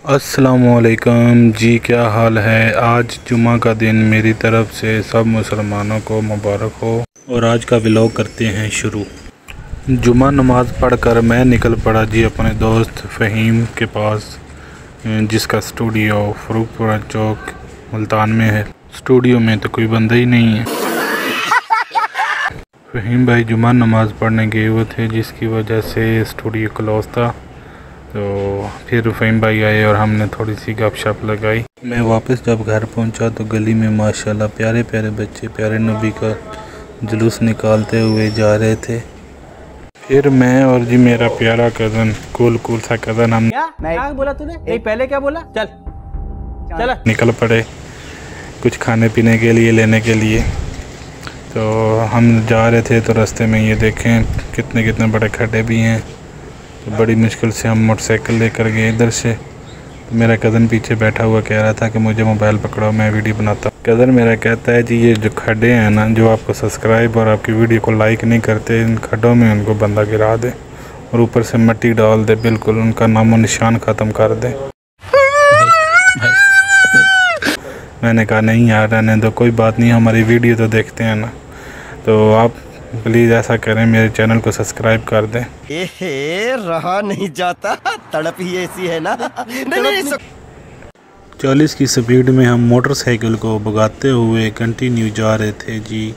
अस्सलामुअलैकुम जी, क्या हाल है। आज जुमा का दिन, मेरी तरफ से सब मुसलमानों को मुबारक हो। और आज का व्लॉग करते हैं शुरू। जुमा नमाज़ पढ़कर मैं निकल पड़ा जी अपने दोस्त फ़हीम के पास, जिसका स्टूडियो फरूखपुरा चौक मुल्तान में है। स्टूडियो में तो कोई बंदा ही नहीं है। फ़हीम भाई जुमा नमाज़ पढ़ने गए हुए थे, जिसकी वजह से स्टूडियो क्लोज था। तो फिर फ़हीम भाई आए और हमने थोड़ी सी गपशप लगाई। मैं वापस जब घर पहुंचा तो गली में माशाल्लाह प्यारे प्यारे बच्चे प्यारे नबी का जुलूस निकालते हुए जा रहे थे। फिर मैं और जी मेरा प्यारा कज़न, कूल सा कज़न, हम क्या बोला तूने? नहीं, पहले क्या बोला? चल निकल पड़े कुछ खाने पीने के लिए लेने के लिए। तो हम जा रहे थे तो रास्ते में ये देखें कितने बड़े खड्डे भी हैं। तो बड़ी मुश्किल से हम मोटरसाइकिल लेकर गए इधर से। तो मेरा कज़न पीछे बैठा हुआ कह रहा था कि मुझे मोबाइल पकड़ो, मैं वीडियो बनाता हूँ। कज़न मेरा कहता है जी ये जो खड्डे हैं ना, जो आपको सब्सक्राइब और आपकी वीडियो को लाइक नहीं करते, इन खड्डों में उनको बंदा गिरा दे और ऊपर से मिट्टी डाल दे, बिल्कुल उनका नामो निशान ख़त्म कर दे। मैंने कहा नहीं यार रहने दो, कोई बात नहीं, हमारी वीडियो तो देखते हैं ना। तो आप प्लीज़ ऐसा करें, मेरे चैनल को सब्सक्राइब कर दें। रहा नहीं जाता, तड़प ही ऐसी है ना। नहीं 40 की स्पीड में हम मोटरसाइकिल को भगाते हुए कंटिन्यू जा रहे थे जी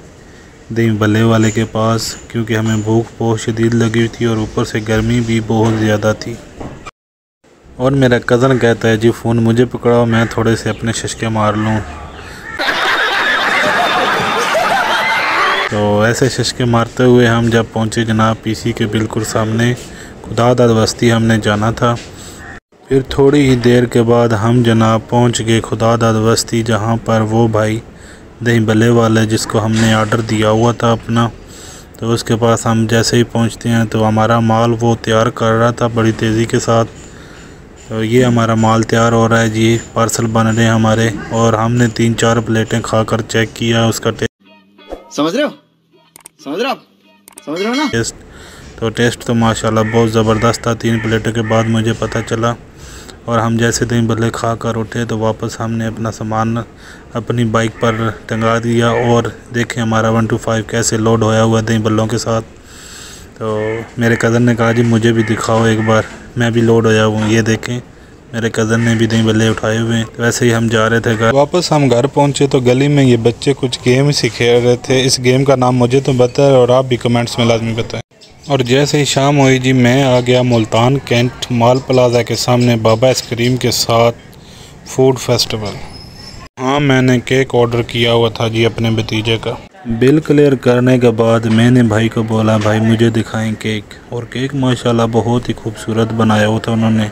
दही बल्ले वाले के पास, क्योंकि हमें भूख बहुत शदीद लगी हुई थी और ऊपर से गर्मी भी बहुत ज़्यादा थी। और मेरा कज़न कहता है जी फ़ोन मुझे पकड़ाओ, मैं थोड़े से अपने शशके मार लूँ। तो ऐसे शशके मारते हुए हम जब पहुँचे जनाब पीसी के बिल्कुल सामने, खुदादाद बस्ती हमने जाना था। फिर थोड़ी ही देर के बाद हम जनाब पहुँच गए खुदादाद बस्ती, जहाँ पर वो भाई दही बल्ले वाले जिसको हमने ऑर्डर दिया हुआ था अपना, तो उसके पास हम जैसे ही पहुँचते हैं तो हमारा माल वो तैयार कर रहा था बड़ी तेज़ी के साथ। तो ये हमारा माल तैयार हो रहा है जी, पार्सल बन रहे हैं हमारे। और हमने 3-4 प्लेटें खाकर चेक किया उसका समझ रहे हो ना टेस्ट तो माशाल्लाह बहुत ज़बरदस्त था। 3 प्लेटों के बाद मुझे पता चला। और हम जैसे दही बल्ले खा कर उठे तो वापस हमने अपना सामान अपनी बाइक पर टंगा दिया। और देखें हमारा 125 कैसे लोड होया हुआ दही बल्लों के साथ। तो मेरे कज़न ने कहा जी मुझे भी दिखाओ एक बार, मैं भी लोड होया हूँ। ये देखें मेरे कज़न ने भी दही बल्ले उठाए हुए हैं। तो वैसे ही हम जा रहे थे घर। वापस हम घर पहुँचे तो गली में ये बच्चे कुछ गेम ही खेल रहे थे। इस गेम का नाम मुझे तो पता है और आप भी कमेंट्स में लाजमी बताएं। और जैसे ही शाम हुई जी मैं आ गया मुल्तान कैंट माल प्लाजा के सामने बाबा आइसक्रीम के साथ फूड फेस्टिवल। हाँ मैंने केक ऑर्डर किया हुआ था जी अपने भतीजे का। बिल क्लियर करने के बाद मैंने भाई को बोला भाई मुझे दिखाएं केक। और केक माशाल्लाह बहुत ही खूबसूरत बनाया हुआ था उन्होंने।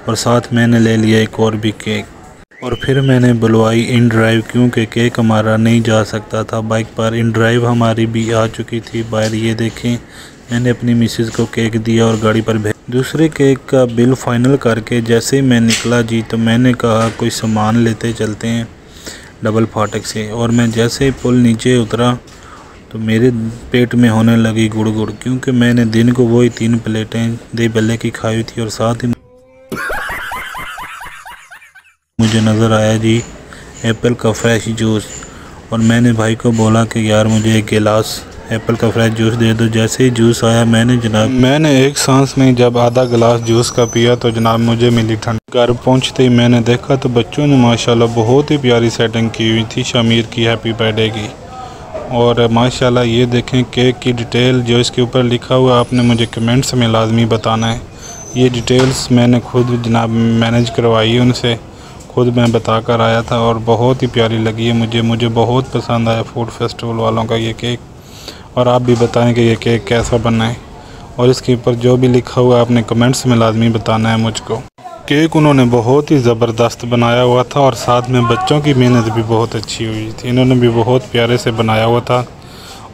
और साथ मैंने ले लिया एक और भी केक। और फिर मैंने बुलवाई इन ड्राइव, क्योंकि केक हमारा नहीं जा सकता था बाइक पर। इन ड्राइव हमारी भी आ चुकी थी बाहर। ये देखें मैंने अपनी मिसेज़ को केक दिया और गाड़ी पर भेज। दूसरे केक का बिल फाइनल करके जैसे ही मैं निकला जी तो मैंने कहा कोई सामान लेते चलते हैं डबल फाटक से। और मैं जैसे ही पुल नीचे उतरा तो मेरे पेट में होने लगी गुड़, क्योंकि मैंने दिन को वही 3 प्लेटें दही बल्ले की खाई थी। और साथ ही मुझे नज़र आया जी एप्पल का फ्रेश जूस। और मैंने भाई को बोला कि यार मुझे एक गिलास एप्पल का फ्रेश जूस दे दो। जैसे ही जूस आया मैंने एक सांस में जब आधा गिलास जूस का पिया तो जनाब मुझे मिली ठंड। घर पहुंचते ही मैंने देखा तो बच्चों ने माशाल्लाह बहुत ही प्यारी सेटिंग की हुई थी शमीर की हैप्पी बर्थडे की। और माशाल्लाह ये देखें केक की डिटेल जो इसके ऊपर लिखा हुआ आपने मुझे कमेंट्स में लाजमी बताना है। ये डिटेल्स मैंने खुद जनाब मैनेज करवाई उनसे, खुद मैं बता कर आया था और बहुत ही प्यारी लगी है मुझे बहुत पसंद आया फूड फेस्टिवल वालों का ये केक। और आप भी बताएं कि ये केक कैसा बना है। और इसके ऊपर जो भी लिखा हुआ आपने कमेंट्स में लाजमी बताना है मुझको। केक उन्होंने बहुत ही ज़बरदस्त बनाया हुआ था और साथ में बच्चों की मेहनत भी बहुत अच्छी हुई थी। इन्होंने भी बहुत प्यारे से बनाया हुआ था।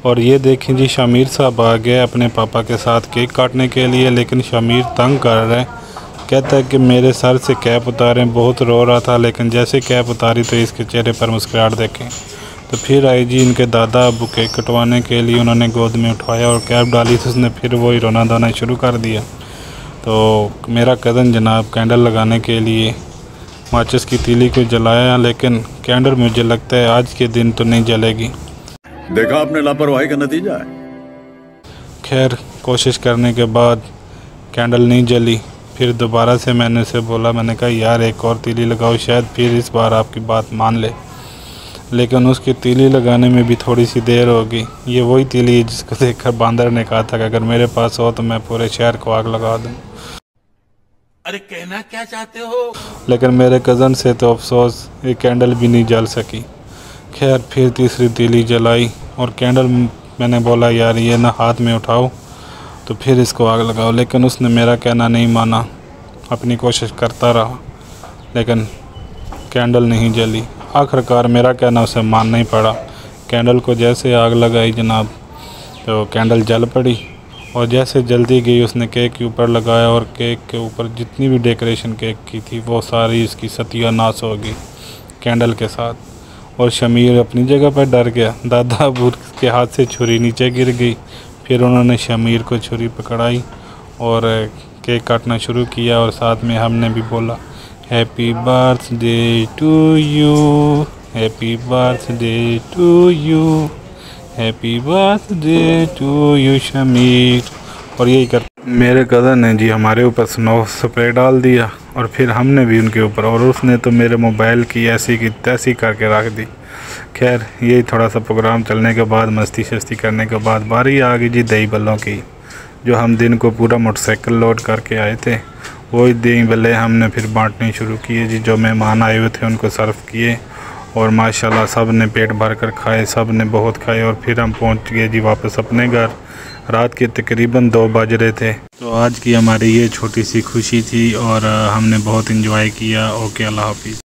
और ये देखें जी शामिर साहब आ गए अपने पापा के साथ केक काटने के लिए, लेकिन शामिर तंग कर रहा है, कहता है कि मेरे सर से कैप उतारें। बहुत रो रहा था, लेकिन जैसे कैप उतारी तो इसके चेहरे पर मुस्कुराहट देखें। तो फिर आई जी इनके दादा अबू केक कटवाने के लिए, उन्होंने गोद में उठाया और कैप डाली तो उसने फिर वही रोना धोना शुरू कर दिया। तो मेरा कज़न जनाब कैंडल लगाने के लिए माचिस की तीली को जलाया, लेकिन कैंडल मुझे लगता है आज के दिन तो नहीं जलेगी। देखा आपने लापरवाही का नतीजा है। खैर कोशिश करने के बाद कैंडल नहीं जली। फिर दोबारा से मैंने उसे बोला, मैंने कहा यार एक और तीली लगाओ, शायद फिर इस बार आपकी बात मान ले। लेकिन उसकी तीली लगाने में भी थोड़ी सी देर होगी। ये वही तीली है जिसको देखकर बांदर ने कहा था कि अगर मेरे पास हो तो मैं पूरे शहर को आग लगा दूं। अरे कहना क्या चाहते हो? लेकिन मेरे कज़न से तो अफसोस ये कैंडल भी नहीं जल सकी। खैर फिर तीसरी तीली जलाई और कैंडल मैंने बोला यार ये ना हाथ में उठाओ तो फिर इसको आग लगाओ, लेकिन उसने मेरा कहना नहीं माना, अपनी कोशिश करता रहा, लेकिन कैंडल नहीं जली। आखिरकार मेरा कहना उसे मानना ही पड़ा। कैंडल को जैसे आग लगाई जनाब तो कैंडल जल पड़ी, और जैसे जल्दी गई उसने केक के ऊपर लगाया और केक के ऊपर जितनी भी डेकोरेशन केक की थी वो सारी इसकी सत्यानाश हो गई कैंडल के साथ। और शमीर अपनी जगह पर डर गया। दादा अबू के हाथ से छुरी नीचे गिर गई। फिर उन्होंने शमीर को छुरी पकड़ाई और केक काटना शुरू किया, और साथ में हमने भी बोला happy birthday to you, happy birthday to you, happy birthday to you Shameer. और यही कर मेरे कज़न ने जी हमारे ऊपर स्नो स्प्रे डाल दिया और फिर हमने भी उनके ऊपर, और उसने तो मेरे मोबाइल की ऐसी की तैसी करके रख दी। खैर यही थोड़ा सा प्रोग्राम चलने के बाद मस्ती शस्ती करने के बाद बारी आ गई जी दही बल्लों की। जो हम दिन को पूरा मोटरसाइकिल लोड करके आए थे वही दही बल्ले हमने फिर बांटने शुरू किए जी। जो मेहमान आए हुए थे उनको सर्व किए और माशाल्लाह सब ने पेट भर कर खाए, सब ने बहुत खाए। और फिर हम पहुंच गए जी वापस अपने घर। रात के तकरीबन 2 बज रहे थे। तो आज की हमारी ये छोटी सी खुशी थी और हमने बहुत इंजॉय किया। ओके, अल्लाह हाफिज़।